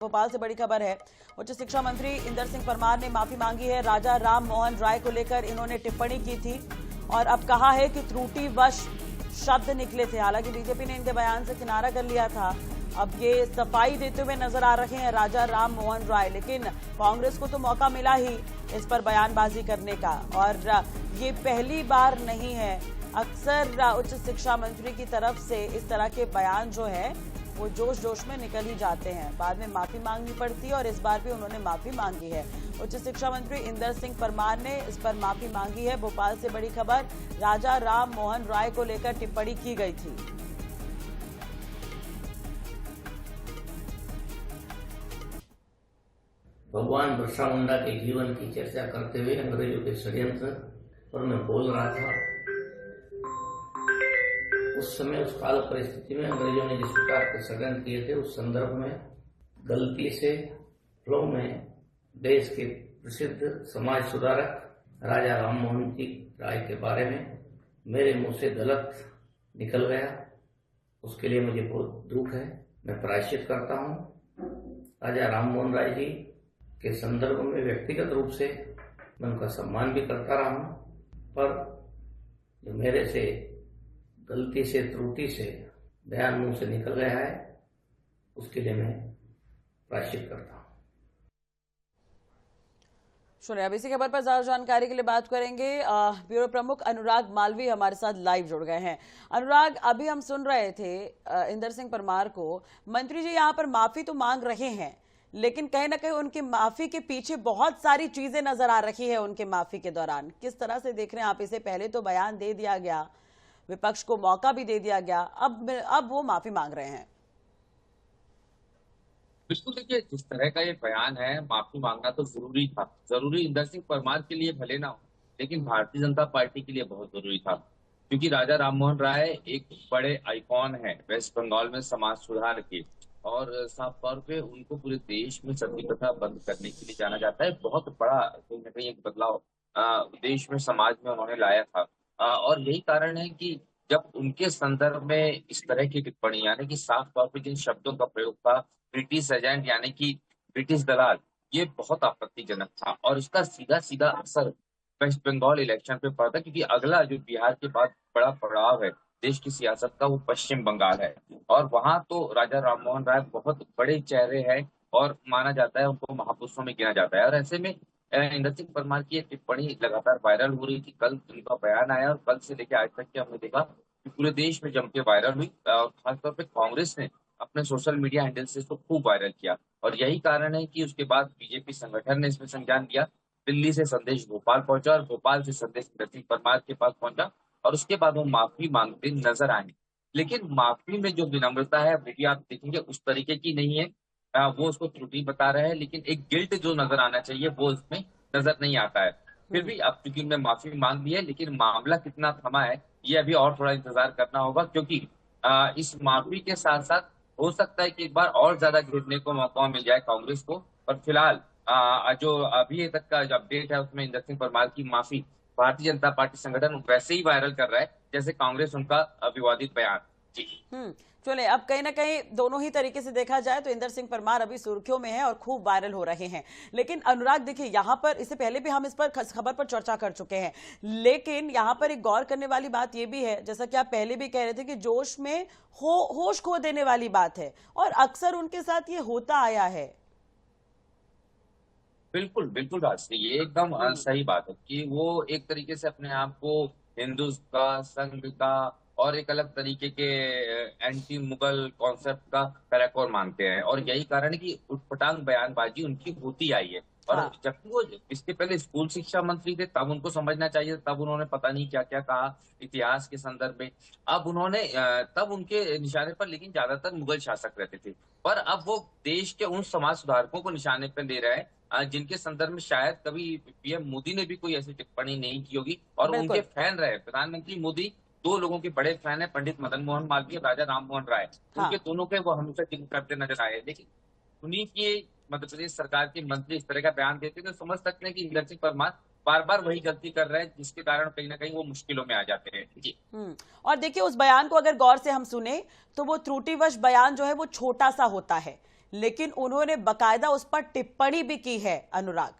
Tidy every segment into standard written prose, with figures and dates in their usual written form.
भोपाल से बड़ी खबर है। उच्च शिक्षा मंत्री इंदर सिंह परमार ने माफी मांगी है। राजा राम मोहन राय को लेकर इन्होंने टिप्पणी की थी और अब कहा है कि त्रुटिवश शब्द निकले थे। हालांकि बीजेपी ने इनके बयान से किनारा कर लिया था। अब ये सफाई देते हुए नजर आ रहे हैं राजा राम मोहन राय, लेकिन कांग्रेस को तो मौका मिला ही इस पर बयानबाजी करने का, और ये पहली बार नहीं है। अक्सर उच्च शिक्षा मंत्री की तरफ से इस तरह के बयान जो है वो जोश जोश में निकल ही जाते हैं, बाद में माफी मांगनी पड़ती है और इस बार भी उन्होंने माफी मांगी है। उच्च शिक्षा मंत्री इंदर सिंह परमार ने इस पर माफी मांगी है। भोपाल से बड़ी खबर, राजा राम मोहन राय को लेकर टिप्पणी की गई थी। भगवान बिरसा मुंडा के जीवन की चर्चा करते हुए अंग्रेजों के षड्यंत्र पर मैं बोल रहा था। उस समय उस काल परिस्थिति में अंग्रेजों ने जिस प्रकार के षड्यंत्र किए थे, उस संदर्भ में गलती से फ्लो में देश के प्रसिद्ध समाज सुधारक राजा राम मोहन जी राय के बारे में मेरे मुंह से गलत निकल गया। उसके लिए मुझे बहुत दुख है। मैं प्रायश्चित करता हूँ। राजा राम मोहन राय जी के संदर्भ में व्यक्तिगत रूप से मैं उनका सम्मान भी करता रहा हूँ, पर जो मेरे से गलती से त्रुटि से बयान मुंह से निकल गया है, उसके लिए मैं प्रायश्चित करता हूँ। सुनिए, अब इसी खबर पर ज्यादा जानकारी के लिए बात करेंगे। ब्यूरो प्रमुख अनुराग मालवीय हमारे साथ लाइव जुड़ गए हैं। अनुराग, अभी हम सुन रहे थे इंदर सिंह परमार को, मंत्री जी यहाँ पर माफी तो मांग रहे हैं, लेकिन कहीं ना कहीं उनकी माफी के पीछे बहुत सारी चीजें नजर आ रही है। उनके माफी के दौरान किस तरह से देख रहे हैं आप इसे? पहले तो बयान दे दिया गया, विपक्ष को मौका भी दे दिया गया, अब वो माफी मांग रहे हैं। बिल्कुल, देखिए, जिस तरह का ये बयान है, माफी मांगना तो जरूरी था। जरूरी इंदर सिंह परमार के लिए भले ना हो, लेकिन भारतीय जनता पार्टी के लिए बहुत जरूरी था, क्योंकि राजा राम मोहन राय एक बड़े आइकॉन है वेस्ट बंगाल में समाज सुधार के, और साफ तौर पे उनको पूरे देश में सती प्रथा बंद करने के लिए जाना जाता है। बहुत बड़ा कहीं ना कहीं एक बदलाव देश में, समाज में उन्होंने लाया था। और यही कारण है कि जब उनके संदर्भ में इस तरह की टिप्पणी, यानी कि साफ तौर पे जिन शब्दों का प्रयोग था, ब्रिटिश एजेंट यानी कि ब्रिटिश दलाल, ये बहुत आपत्तिजनक था और इसका सीधा सीधा असर वेस्ट बंगाल इलेक्शन पे पड़ता, क्योंकि अगला जो बिहार के बाद बड़ा पड़ाव है देश की सियासत का, वो पश्चिम बंगाल है, और वहां तो राजा राम मोहन राय बहुत बड़े चेहरे हैं और माना जाता है, उनको महापुरुषों में गिना जाता है। और ऐसे में इंदर सिंह परमार की टिप्पणी लगातार वायरल हो रही थी। कल उनका बयान आया और कल से लेकर आज तक के हमने देखा कि पूरे देश में जम के वायरल हुई, और खासतौर पर कांग्रेस ने अपने सोशल मीडिया हैंडल से इसको खूब वायरल किया। और यही कारण है कि उसके बाद बीजेपी संगठन ने इसमें संज्ञान लिया। दिल्ली से संदेश भोपाल पहुंचा और भोपाल से संदेश इंदर सिंह परमार के पास पहुंचा, और उसके बाद वो माफी मांगते नजर आए। लेकिन माफी में जो विनम्रता है वो भी आप देखेंगे उस तरीके की नहीं है। वो उसको त्रुटि बता रहे हैं, लेकिन एक गिल्ट जो नजर आना चाहिए वो इसमें नजर नहीं आता है। फिर भी अब चूंकि उन्होंने माफी मांग ली है, लेकिन मामला कितना थमा है ये अभी और थोड़ा इंतजार करना होगा, क्योंकि इस माफी के साथ साथ हो सकता है कि एक बार और ज्यादा घेरने को मौका मिल जाए कांग्रेस को। पर फिलहाल जो अभी तक का जो अपडेट है उसमें इंदर सिंह परमार की माफी भारतीय जनता पार्टी संगठन वैसे ही वायरल कर रहा है जैसे कांग्रेस उनका विवादित बयान। जी चलिए, अब कहीं ना कहीं दोनों ही तरीके से देखा जाए तो इंदर सिंह परमार अभी सुर्खियों में है और खूब वायरल हो रहे हैं। लेकिन अनुराग, देखिए, यहाँ पर इससे पहले भी हम इस पर खबर पर चर्चा कर चुके हैं, लेकिन यहाँ पर एक गौर करने वाली बात यह भी है, जैसा कि आप पहले भी कह रहे थे कि जोश में होश खो देने वाली बात है, और अक्सर उनके साथ ये होता आया है। बिल्कुल बिल्कुल राज, ये एकदम सही बात है कि वो एक तरीके से अपने आप को हिंदू का, संघ का और एक अलग तरीके के एंटी मुगल कॉन्सेप्ट का पैराकोर मानते हैं, और यही कारण है कि उटपटांग बयानबाजी उनकी होती आई है। और जबकि वो इसके पहले स्कूल शिक्षा मंत्री थे, तब उनको समझना चाहिए, तब उन्होंने पता नहीं क्या क्या कहा इतिहास के संदर्भ में। अब उन्होंने तब उनके निशाने पर लेकिन ज्यादातर मुगल शासक रहते थे, पर अब वो देश के उन समाज सुधारकों को निशाने पर ले रहे हैं जिनके संदर्भ में शायद कभी पीएम मोदी ने भी कोई ऐसी टिप्पणी नहीं की होगी, और उनके फैन रहे। प्रधानमंत्री मोदी दो लोगों के बड़े फैन है, पंडित मदन मोहन मालवीय, राजा राम मोहन राय। उनके दोनों के वो हमेशा जिक्र करते नजर आए। लेकिन उन्हीं की मध्य प्रदेश सरकार के मंत्री इस तरह का बयान देते तो समझ सकते हैं कि इंदर सिंह परमार बार बार वही गलती कर रहे हैं, जिसके कारण कहीं ना कहीं वो मुश्किलों में आ जाते हैं। जी। और देखिए, उस बयान को अगर गौर से हम सुने तो वो त्रुटिवश बयान जो है वो छोटा सा होता है, लेकिन उन्होंने बकायदा उस पर टिप्पणी भी की है। अनुराग,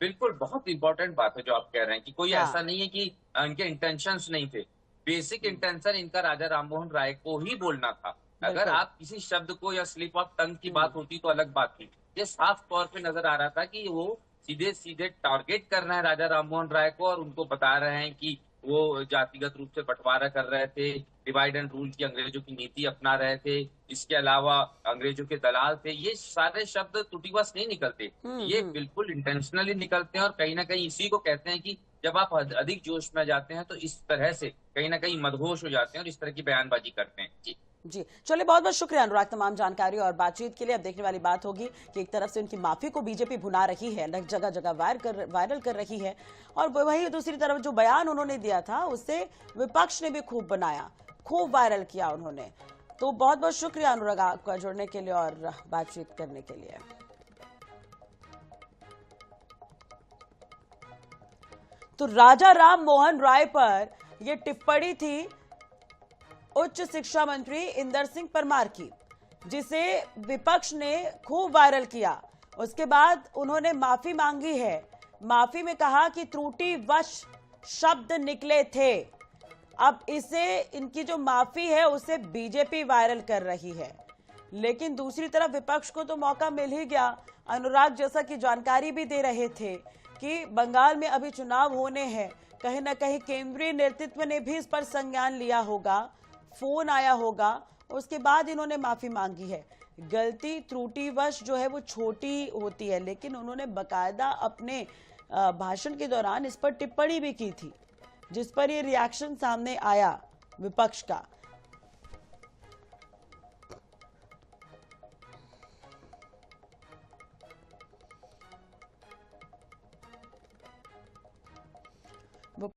बिल्कुल, बहुत इंपॉर्टेंट बात है जो आप कह रहे हैं कि कोई हाँ। ऐसा नहीं है कि इनके इंटेंशंस नहीं थे। बेसिक इंटेंशन इनका राजा राममोहन राय को ही बोलना था। अगर बिल्कुल। आप किसी शब्द को या स्लिप ऑफ टंग की बात होती तो अलग बात थी। ये साफ तौर पे नजर आ रहा था कि वो सीधे सीधे टारगेट कर रहे हैं राजा राममोहन राय को और उनको बता रहे हैं कि वो जातिगत रूप से बंटवारा कर रहे थे, डिवाइड एंड रूल की अंग्रेजों की नीति अपना रहे थे, इसके अलावा अंग्रेजों के दलाल थे। ये सारे शब्द त्रुटिवश नहीं निकलते, ये बिल्कुल इंटेंशनली निकलते हैं और कहीं ना कहीं इसी को कहते हैं कि जब आप अधिक जोश में जाते हैं तो इस तरह से कहीं ना कहीं मदहोश हो जाते हैं और इस तरह की बयानबाजी करते हैं। जी चलिए, बहुत बहुत शुक्रिया अनुराग तमाम जानकारी और बातचीत के लिए। अब देखने वाली बात होगी कि एक तरफ से उनकी माफी को बीजेपी भुना रही है, जगह जगह वायरल कर रही है, और वहीं दूसरी तरफ जो बयान उन्होंने दिया था उससे विपक्ष ने भी खूब बनाया, खूब वायरल किया उन्होंने। तो बहुत बहुत शुक्रिया अनुराग आपका जुड़ने के लिए और बातचीत करने के लिए। तो राजा राम मोहन राय पर यह टिप्पणी थी उच्च शिक्षा मंत्री इंदर सिंह परमार की, जिसे विपक्ष ने खूब वायरल किया। उसके बाद उन्होंने माफी मांगी है। माफी में कहा कि त्रुटिवश शब्द निकले थे। अब इसे, इनकी जो माफी है उसे बीजेपी वायरल कर रही है, लेकिन दूसरी तरफ विपक्ष को तो मौका मिल ही गया। अनुराग जैसा कि जानकारी भी दे रहे थे कि बंगाल में अभी चुनाव होने हैं, कहीं ना कहीं केंद्रीय नेतृत्व ने भी इस पर संज्ञान लिया होगा, फोन आया होगा, उसके बाद इन्होंने माफी मांगी है। गलती त्रुटिवश जो है वो छोटी होती है, लेकिन उन्होंने बकायदा अपने भाषण के दौरान इस पर टिप्पणी भी की थी, जिस पर ये रिएक्शन सामने आया विपक्ष का।